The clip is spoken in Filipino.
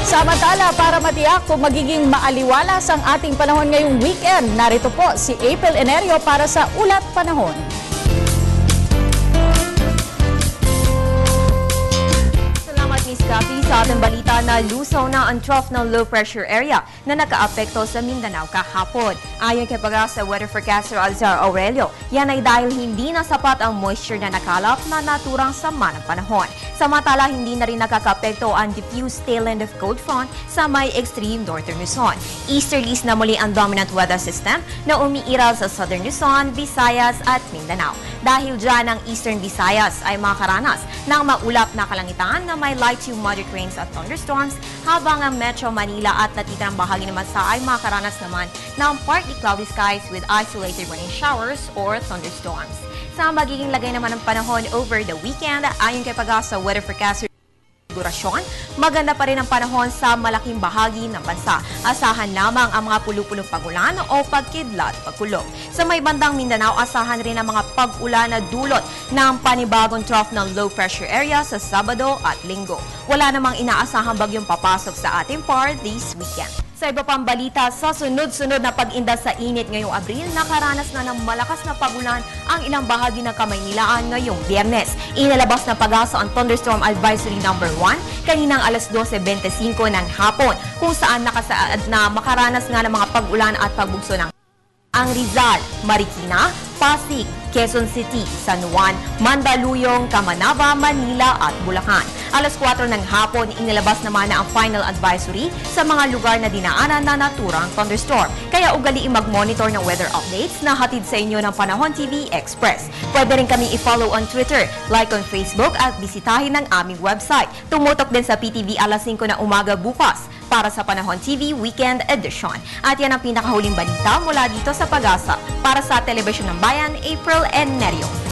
Samantala, para matiyak kung magiging maaliwalas ang ating panahon ngayong weekend, narito po si April Enerio para sa Ulat Panahon. Salamat, Ms. Cathy. Sa ating balita na lusaw na ang trough ng low pressure area na nakaapekto sa Mindanao kahapon. Ayon kay Pag-asa Weather Forecaster Alzar Aurelio, yan ay dahil hindi na sapat ang moisture na nakalap na naturang sama ng panahon. Samantala, hindi na rin nakakaapekto ang diffuse tail end of cold front sa may extreme northern Luzon. Easterlies na muli ang dominant weather system na umiiral sa southern Luzon, Visayas at Mindanao. Dahil dyan ang eastern Visayas ay makaranas ng maulap na kalangitan na may light to moderate rains at thunderstorms, habang ang Metro Manila at natitirang bahagi naman sa ay makaranas naman ng partly cloudy skies with isolated rain showers or thunderstorms. Sa magiging lagay naman ng panahon over the weekend, ayon kay Pag-asa Weather Forecaster durasyon, maganda pa rin ang panahon sa malaking bahagi ng bansa. Asahan lamang ang mga pulu-pulong pagulan o pagkidlat pagkulog. Sa may bandang Mindanao, asahan rin ang mga pag-ulan na dulot ng panibagong trough ng low pressure area sa Sabado at Linggo. Wala namang inaasahang bagyong papasok sa ating part this weekend. Sa iba pang balita, sa sunod-sunod na pag-inda sa init ngayong Abril, nakaranas na ng malakas na pagulan ang ilang bahagi ng Kamaynilaan ngayong Biyernes. Inalabas na Pag-asa ang Thunderstorm Advisory No. 1 kaninang alas 12:25 ng hapon, kung saan nakasaad na makaranas nga ng mga pag-ulan at pagbugso ng ang Rizal, Marikina, Pasig, Quezon City, San Juan, Mandaluyong, Camanaba, Manila at Bulacan. Alas 4 ng hapon, inilabas naman na ang final advisory sa mga lugar na dinaanan na naturang thunderstorm. Kaya ugaliin mag-monitor ng weather updates na hatid sa inyo ng Panahon TV Express. Pwede rin kami i-follow on Twitter, like on Facebook at bisitahin ang aming website. Tumutok din sa PTV alas 5 ng umaga bukas para sa Panahon TV Weekend Edition. At yan ang pinakahuling balita mula dito sa Pag-asa. Para sa Telebisyon ng Bayan, April Enerio.